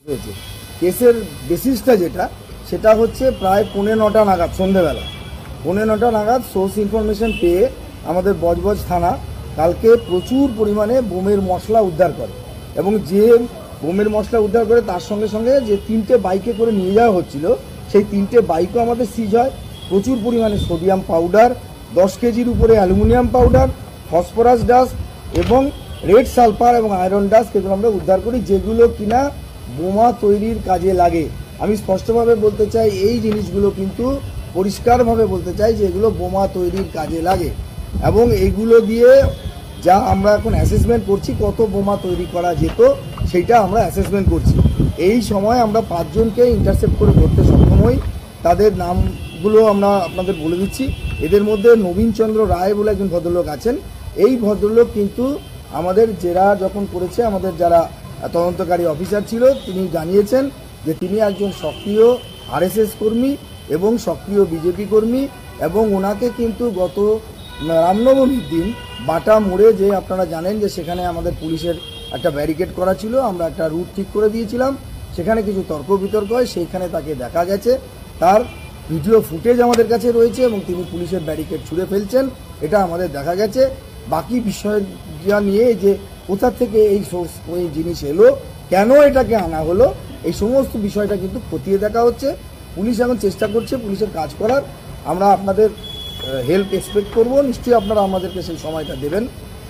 হয়েছে। কেসের বেসিসটা সেটা হচ্ছে প্রায় 9:45 নাগাদ, সন্ধেবেলা 9:45 নাগাদ সোর্স ইনফরমেশন পেয়ে আমাদের বজবজ থানা কালকে প্রচুর পরিমাণে বোমের মশলা উদ্ধার করে, এবং যে বোমের মশলা উদ্ধার করে তার সঙ্গে সঙ্গে যে 3টে বাইকে করে নিয়ে যাওয়া হচ্ছিল, সেই 3টে বাইকও আমাদের সিজ হয়। প্রচুর পরিমাণে সোডিয়াম পাউডার, 10 কেজির উপরে অ্যালুমিনিয়াম পাউডার, ফসফরাস ডাস্ট এবং রেড সালফার এবং আয়রন ডাস্ট এগুলো আমরা উদ্ধার করি, যেগুলো কিনা বোমা তৈরির কাজে লাগে। আমি স্পষ্টভাবে বলতে চাই, এই জিনিসগুলো কিন্তু পরিষ্কারভাবে বলতে চাই যে এগুলো বোমা তৈরির কাজে লাগে, এবং এইগুলো দিয়ে যা আমরা এখন অ্যাসেসমেন্ট করছি কত বোমা তৈরি করা যেত সেইটা আমরা অ্যাসেসমেন্ট করছি। এই সময় আমরা 5 জনকে ইন্টারসেপ্ট করে ধরতে সক্ষম হই। তাদের নামগুলো আমরা আপনাদের বলে দিচ্ছি। এদের মধ্যে নবীনচন্দ্র রায় বলে একজন ভদ্রলোক আছেন। এই ভদ্রলোক কিন্তু আমাদের জেরা যখন করেছে, আমাদের যারা তদন্তকারী অফিসার ছিল তিনি জানিয়েছেন যে তিনি একজন সক্রিয় আরএসএস কর্মী এবং সক্রিয় বিজেপি কর্মী, এবং ওনাকে কিন্তু গত রামনবমীর দিন বাটা মোড়ে, যে আপনারা জানেন যে সেখানে আমাদের পুলিশের একটা ব্যারিকেড করা ছিল, আমরা একটা রুট ঠিক করে দিয়েছিলাম, সেখানে কিছু তর্ক বিতর্ক হয়, সেইখানে তাকে দেখা গেছে। তার ভিডিও ফুটেজ আমাদের কাছে রয়েছে এবং তিনি পুলিশের ব্যারিকেড ছুঁড়ে ফেলছেন, এটা আমাদের দেখা গেছে। বাকি বিষয়টা নিয়ে যে কোথা থেকে এই জিনিস এলো, কেন এটাকে আনা হলো, এই সমস্ত বিষয়টা কিন্তু খতিয়ে দেখা হচ্ছে। পুলিশ এখন চেষ্টা করছে পুলিশের কাজ করার। আমরা আপনাদের হেল্প এক্সপেক্ট করব, নিশ্চয়ই আপনারা আমাদেরকে সেই সময়টা দেবেন,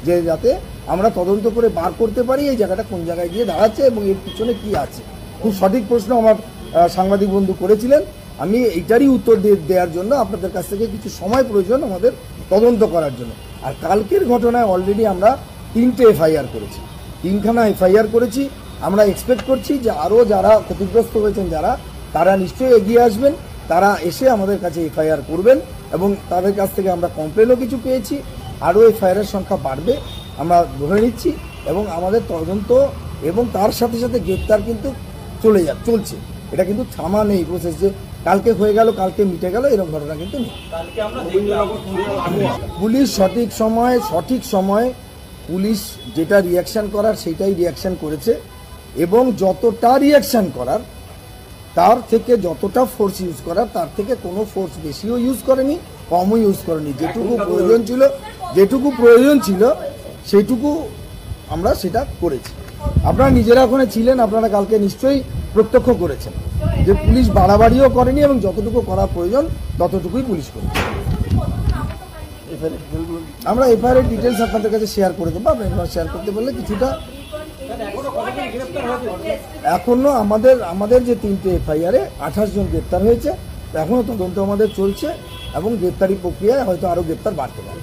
যে যাতে আমরা তদন্ত করে বার করতে পারি এই জায়গাটা কোন জায়গায় গিয়ে দাঁড়াচ্ছে এবং এর পিছনে কি আছে। খুব সঠিক প্রশ্ন আমার সাংবাদিক বন্ধু করেছিলেন। আমি এইটারই উত্তর দেওয়ার জন্য আপনাদের কাছ থেকে কিছু সময় প্রয়োজন আমাদের তদন্ত করার জন্য। আর কালকের ঘটনায় অলরেডি আমরা 3টে এফআইআর করেছি, 3খানা এফআইআর করেছি। আমরা এক্সপেক্ট করছি যে আরও যারা ক্ষতিগ্রস্ত হয়েছেন তারা নিশ্চয়ই এগিয়ে আসবেন, তারা এসে আমাদের কাছে এফআইআর করবেন, এবং তাদের কাছ থেকে আমরা কমপ্লেনও কিছু পেয়েছি। আরও এফআইআরের সংখ্যা বাড়বে আমরা ধরে নিচ্ছি, এবং আমাদের তদন্ত এবং তার সাথে সাথে গ্রেপ্তার কিন্তু চলছে। এটা কিন্তু থামা নেই প্রসেস, যে কালকে হয়ে গেল কালকে মিটে গেল এরকম ঘটনা কিন্তু নেই। পুলিশ সঠিক সময় পুলিশ যেটা রিয়াকশান করার সেটাই রিয়াকশান করেছে, এবং যতটা রিয়াকশান করার তার থেকে যতটা ফোর্স ইউজ করার তার থেকে কোনো ফোর্স বেশিও ইউজ করেনি, কমও ইউজ করেনি। যেটুকু প্রয়োজন ছিল সেইটুকু আমরা সেটা করেছি। আপনারা নিজেরা ওখানে ছিলেন, আপনারা কালকে নিশ্চয়ই প্রত্যক্ষ করেছেন যে পুলিশ বাড়াবাড়িও করেনি, এবং যতটুকু করা প্রয়োজন ততটুকুই পুলিশ করেছে। আমরা এফআইআর ডিটেলস আপনাদের কাছে শেয়ার করে দেবো, আপনারা শেয়ার করতে বললে কিছুটা। এখনো আমাদের যে 3টে এফআইআরে 28 জন গ্রেপ্তার হয়েছে, এখনও তদন্ত আমাদের চলছে, এবং গ্রেপ্তারি প্রক্রিয়ায় হয়তো আরও গ্রেপ্তার বাড়তে পারে।